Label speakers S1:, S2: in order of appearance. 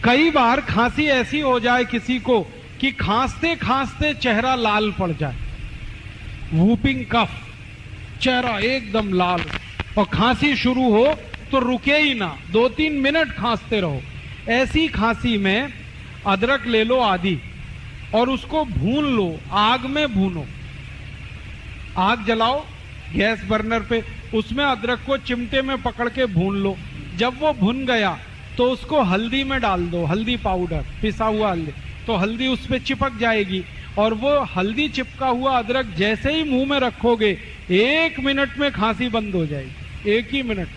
S1: कई बार खांसी ऐसी हो जाए किसी को कि खांसते खांसते चेहरा लाल पड़ जाए, वूपिंग कफ, चेहरा एकदम लाल, और खांसी शुरू हो तो रुके ही ना, 2-3 मिनट खांसते रहो। ऐसी खांसी में अदरक ले लो आधी और उसको भून लो, आग में भूनो। आग जलाओ गैस बर्नर पे, उसमें अदरक को चिमटे में पकड़ के भून लो। जब वो भुन गया तो उसको हल्दी में डाल दो, हल्दी पाउडर, पिसा हुआ हल्दी, तो हल्दी उस पे चिपक जाएगी और वो हल्दी चिपका हुआ अदरक जैसे ही मुंह में रखोगे 1 मिनट में खांसी बंद हो जाएगी, 1 ही मिनट।